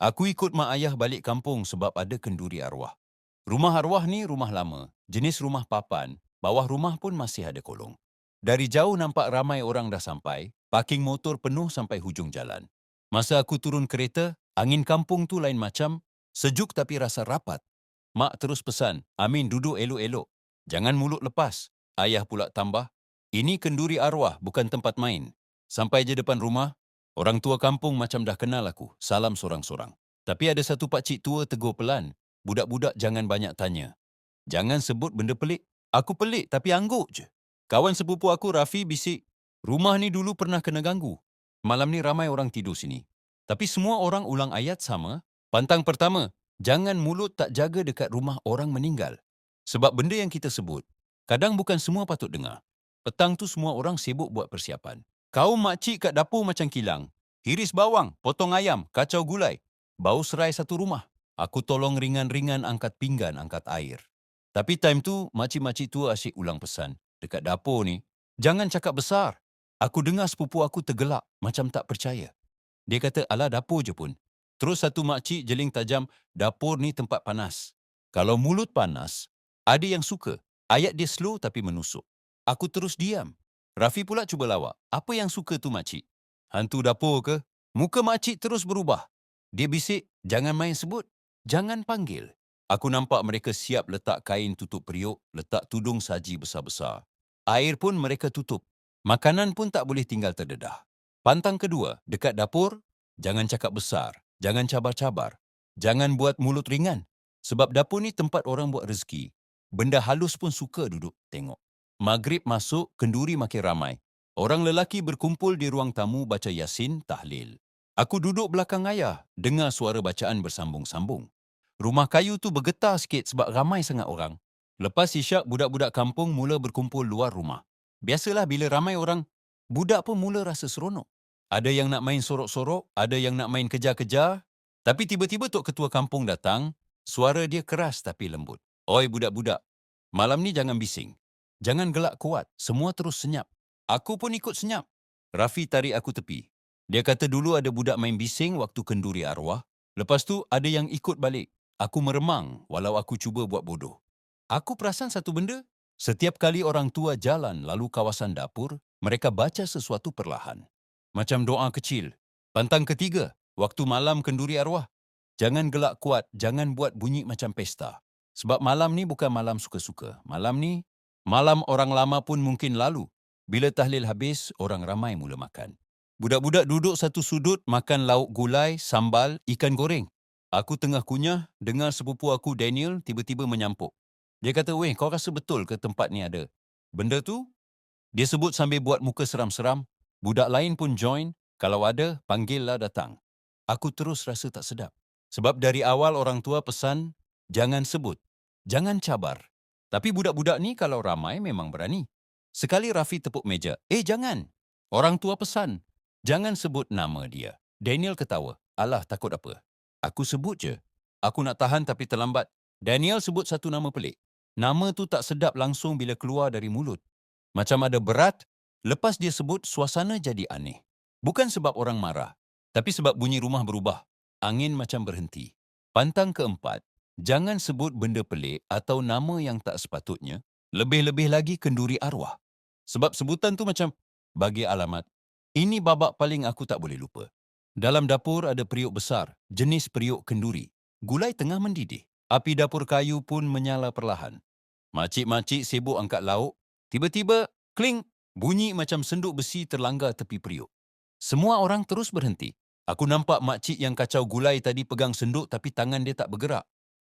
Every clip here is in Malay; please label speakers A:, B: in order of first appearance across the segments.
A: Aku ikut mak ayah balik kampung sebab ada kenduri arwah. Rumah arwah ni rumah lama, jenis rumah papan, bawah rumah pun masih ada kolong. Dari jauh nampak ramai orang dah sampai, parking motor penuh sampai hujung jalan. Masa aku turun kereta, angin kampung tu lain macam, sejuk tapi rasa rapat. Mak terus pesan, Amin duduk elok-elok. Jangan mulut lepas. Ayah pula tambah, ini kenduri arwah bukan tempat main. Sampai je depan rumah, orang tua kampung macam dah kenal aku, salam sorang-sorang. Tapi ada satu pakcik tua tegur pelan, budak-budak jangan banyak tanya. Jangan sebut benda pelik. Aku pelik tapi angguk je. Kawan sepupu aku Rafi bisik, rumah ni dulu pernah kena ganggu. Malam ni ramai orang tidur sini. Tapi semua orang ulang ayat sama. Pantang pertama, jangan mulut tak jaga dekat rumah orang meninggal. Sebab benda yang kita sebut, kadang bukan semua patut dengar. Petang tu semua orang sibuk buat persiapan. Kaum makcik kat dapur macam kilang. Hiris bawang, potong ayam, kacau gulai. Bau serai satu rumah. Aku tolong ringan-ringan angkat pinggan, angkat air. Tapi time tu, makcik-makcik tua asyik ulang pesan. Dekat dapur ni, jangan cakap besar. Aku dengar sepupu aku tergelak, macam tak percaya. Dia kata, alah dapur je pun. Terus satu makcik jeling tajam, dapur ni tempat panas. Kalau mulut panas, ada yang suka. Ayat dia slow tapi menusuk. Aku terus diam. Rafi pula cuba lawak. Apa yang suka tu makcik? Hantu dapur ke? Muka makcik terus berubah. Dia bisik, jangan main sebut. Jangan panggil. Aku nampak mereka siap letak kain tutup periuk, letak tudung saji besar-besar. Air pun mereka tutup. Makanan pun tak boleh tinggal terdedah. Pantang kedua, dekat dapur, jangan cakap besar, jangan cabar-cabar, jangan buat mulut ringan. Sebab dapur ni tempat orang buat rezeki. Benda halus pun suka duduk tengok. Maghrib masuk, kenduri makin ramai. Orang lelaki berkumpul di ruang tamu baca Yasin, tahlil. Aku duduk belakang ayah, dengar suara bacaan bersambung-sambung. Rumah kayu tu bergetar sikit sebab ramai sangat orang. Lepas isyak, budak-budak kampung mula berkumpul luar rumah. Biasalah bila ramai orang, budak pun mula rasa seronok. Ada yang nak main sorok-sorok, ada yang nak main kejar-kejar. Tapi tiba-tiba Tok Ketua Kampung datang, suara dia keras tapi lembut. Oi budak-budak, malam ni jangan bising. Jangan gelak kuat, semua terus senyap. Aku pun ikut senyap. Rafi tarik aku tepi. Dia kata dulu ada budak main bising waktu kenduri arwah. Lepas tu ada yang ikut balik. Aku meremang walau aku cuba buat bodoh. Aku perasan satu benda. Setiap kali orang tua jalan lalu kawasan dapur, mereka baca sesuatu perlahan. Macam doa kecil. Pantang ketiga, waktu malam kenduri arwah. Jangan gelak kuat, jangan buat bunyi macam pesta. Sebab malam ni bukan malam suka-suka. Malam ni, malam orang lama pun mungkin lalu. Bila tahlil habis, orang ramai mula makan. Budak-budak duduk satu sudut makan lauk gulai, sambal, ikan goreng. Aku tengah kunyah, dengar sepupu aku Daniel tiba-tiba menyampuk. Dia kata, weh, kau rasa betul ke tempat ni ada benda tu? Dia sebut sambil buat muka seram-seram. Budak lain pun join. Kalau ada, panggillah datang. Aku terus rasa tak sedap. Sebab dari awal orang tua pesan, jangan sebut, jangan cabar. Tapi budak-budak ni kalau ramai memang berani. Sekali Rafi tepuk meja. Jangan. Orang tua pesan, jangan sebut nama dia. Daniel ketawa. Alah, takut apa? Aku sebut je. Aku nak tahan tapi terlambat. Daniel sebut satu nama pelik. Nama tu tak sedap langsung bila keluar dari mulut. Macam ada berat, lepas dia sebut suasana jadi aneh. Bukan sebab orang marah, tapi sebab bunyi rumah berubah. Angin macam berhenti. Pantang keempat, jangan sebut benda pelik atau nama yang tak sepatutnya, lebih-lebih lagi kenduri arwah. Sebab sebutan tu macam, bagi alamat. Ini babak paling aku tak boleh lupa. Dalam dapur ada periuk besar, jenis periuk kenduri. Gulai tengah mendidih. Api dapur kayu pun menyala perlahan. Makcik-makcik sibuk angkat lauk. Tiba-tiba, kling, bunyi macam senduk besi terlanggar tepi periuk. Semua orang terus berhenti. Aku nampak makcik yang kacau gulai tadi pegang senduk tapi tangan dia tak bergerak.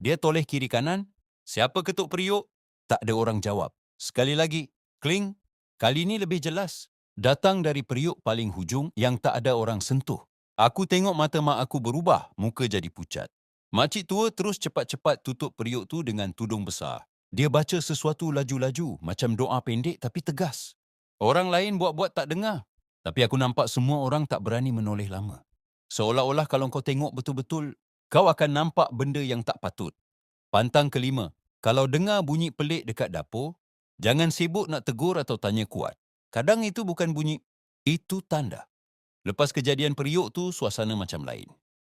A: Dia toleh kiri kanan. Siapa ketuk periuk? Tak ada orang jawab. Sekali lagi, kling. Kali ini lebih jelas. Datang dari periuk paling hujung yang tak ada orang sentuh. Aku tengok mata mak aku berubah, muka jadi pucat. Makcik tua terus cepat-cepat tutup periuk tu dengan tudung besar. Dia baca sesuatu laju-laju, macam doa pendek tapi tegas. Orang lain buat-buat tak dengar. Tapi aku nampak semua orang tak berani menoleh lama. Seolah-olah kalau kau tengok betul-betul, kau akan nampak benda yang tak patut. Pantang kelima, kalau dengar bunyi pelik dekat dapur, jangan sibuk nak tegur atau tanya kuat. Kadang itu bukan bunyi, itu tanda. Lepas kejadian periuk tu, suasana macam lain.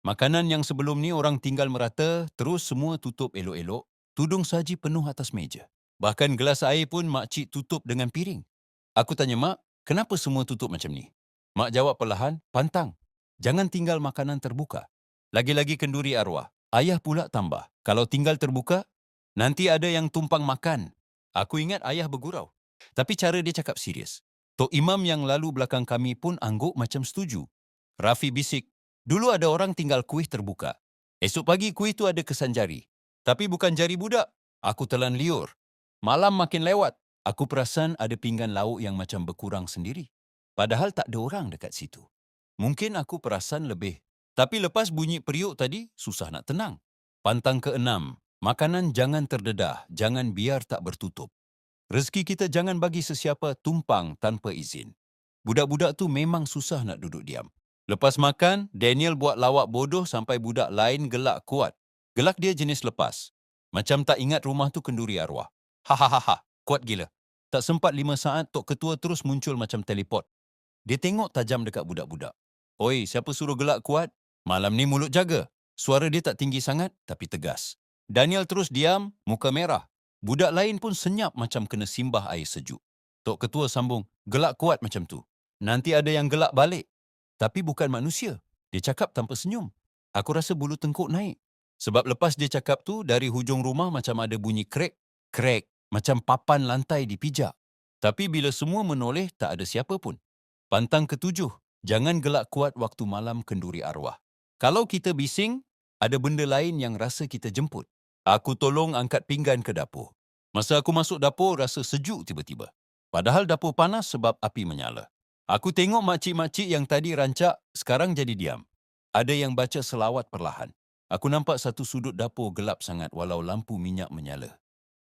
A: Makanan yang sebelum ni orang tinggal merata, terus semua tutup elok-elok, tudung saji penuh atas meja. Bahkan gelas air pun makcik tutup dengan piring. Aku tanya mak, kenapa semua tutup macam ni? Mak jawab perlahan, pantang. Jangan tinggal makanan terbuka. Lagi-lagi kenduri arwah. Ayah pula tambah, kalau tinggal terbuka, nanti ada yang tumpang makan. Aku ingat ayah bergurau. Tapi cara dia cakap serius. Tok Imam yang lalu belakang kami pun angguk macam setuju. Rafi bisik, dulu ada orang tinggal kuih terbuka. Esok pagi kuih tu ada kesan jari. Tapi bukan jari budak. Aku telan liur. Malam makin lewat. Aku perasan ada pinggan lauk yang macam berkurang sendiri. Padahal tak ada orang dekat situ. Mungkin aku perasan lebih. Tapi lepas bunyi periuk tadi, susah nak tenang. Pantang keenam, makanan jangan terdedah, jangan biar tak bertutup. Rezeki kita jangan bagi sesiapa tumpang tanpa izin. Budak-budak tu memang susah nak duduk diam. Lepas makan, Daniel buat lawak bodoh sampai budak lain gelak kuat. Gelak dia jenis lepas. Macam tak ingat rumah tu kenduri arwah. Hahaha, kuat gila. Tak sempat 5 saat, Tok Ketua terus muncul macam teleport. Dia tengok tajam dekat budak-budak. Oi, siapa suruh gelak kuat? Malam ni mulut jaga. Suara dia tak tinggi sangat, tapi tegas. Daniel terus diam, muka merah. Budak lain pun senyap macam kena simbah air sejuk. Tok Ketua sambung, gelak kuat macam tu. Nanti ada yang gelak balik. Tapi bukan manusia. Dia cakap tanpa senyum. Aku rasa bulu tengkuk naik. Sebab lepas dia cakap tu, dari hujung rumah macam ada bunyi krek, krek, macam papan lantai dipijak. Tapi bila semua menoleh, tak ada siapa pun. Pantang ketujuh, jangan gelak kuat waktu malam kenduri arwah. Kalau kita bising, ada benda lain yang rasa kita jemput. Aku tolong angkat pinggan ke dapur. Masa aku masuk dapur, rasa sejuk tiba-tiba. Padahal dapur panas sebab api menyala. Aku tengok makcik-makcik yang tadi rancak, sekarang jadi diam. Ada yang baca selawat perlahan. Aku nampak satu sudut dapur gelap sangat walau lampu minyak menyala.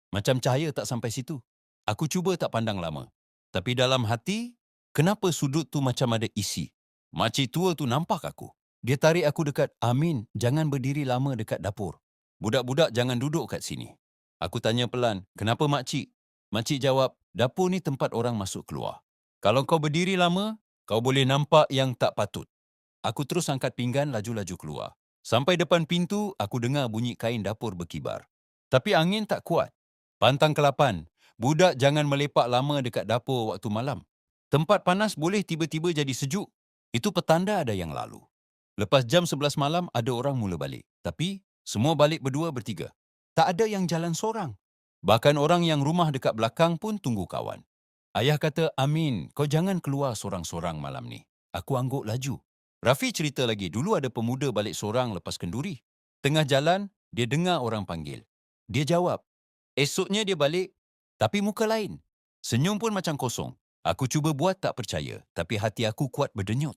A: Macam cahaya tak sampai situ. Aku cuba tak pandang lama. Tapi dalam hati, kenapa sudut tu macam ada isi? Makcik tua tu nampak aku. Dia tarik aku dekat, Amin, jangan berdiri lama dekat dapur. Budak-budak jangan duduk kat sini. Aku tanya pelan, kenapa makcik? Makcik jawab, dapur ni tempat orang masuk keluar. Kalau kau berdiri lama, kau boleh nampak yang tak patut. Aku terus angkat pinggan laju-laju keluar. Sampai depan pintu, aku dengar bunyi kain dapur berkibar. Tapi angin tak kuat. Pantang ke-8, budak jangan melepak lama dekat dapur waktu malam. Tempat panas boleh tiba-tiba jadi sejuk. Itu petanda ada yang lalu. Lepas jam 11 malam, ada orang mula balik. Tapi, semua balik berdua bertiga. Tak ada yang jalan seorang. Bahkan orang yang rumah dekat belakang pun tunggu kawan. Ayah kata, Amin, kau jangan keluar sorang-sorang malam ni. Aku angguk laju. Rafi cerita lagi, dulu ada pemuda balik sorang lepas kenduri. Tengah jalan, dia dengar orang panggil. Dia jawab. Esoknya dia balik, tapi muka lain. Senyum pun macam kosong. Aku cuba buat tak percaya, tapi hati aku kuat berdenyut.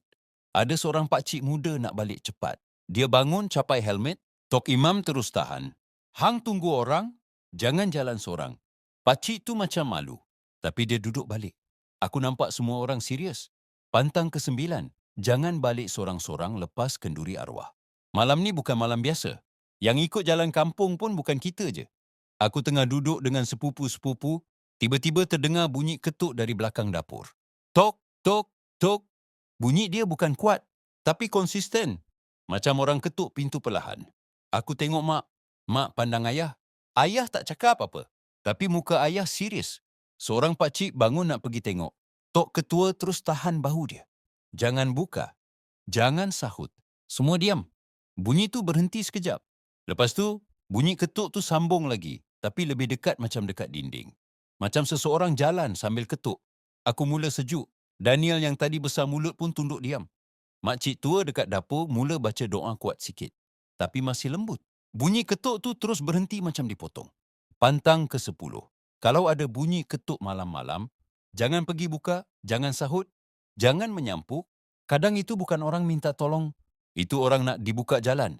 A: Ada seorang pakcik muda nak balik cepat. Dia bangun capai helmet, Tok Imam terus tahan. Hang tunggu orang, jangan jalan sorang. Pakcik tu macam malu, tapi dia duduk balik. Aku nampak semua orang serius. Pantang ke-9, jangan balik sorang-sorang lepas kenduri arwah. Malam ni bukan malam biasa. Yang ikut jalan kampung pun bukan kita je. Aku tengah duduk dengan sepupu-sepupu, tiba-tiba terdengar bunyi ketuk dari belakang dapur. Tok, tok, tok. Bunyi dia bukan kuat, tapi konsisten. Macam orang ketuk pintu perlahan. Aku tengok mak. Mak pandang ayah. Ayah tak cakap apa-apa, tapi muka ayah serius. Seorang pakcik bangun nak pergi tengok. Tok Ketua terus tahan bahu dia. Jangan buka. Jangan sahut. Semua diam. Bunyi tu berhenti sekejap. Lepas tu, bunyi ketuk tu sambung lagi, tapi lebih dekat macam dekat dinding. Macam seseorang jalan sambil ketuk. Aku mula sejuk. Daniel yang tadi besar mulut pun tunduk diam. Makcik tua dekat dapur mula baca doa kuat sikit. Tapi masih lembut. Bunyi ketuk tu terus berhenti macam dipotong. Pantang ke-10. Kalau ada bunyi ketuk malam-malam, jangan pergi buka, jangan sahut, jangan menyampuk. Kadang itu bukan orang minta tolong. Itu orang nak dibuka jalan.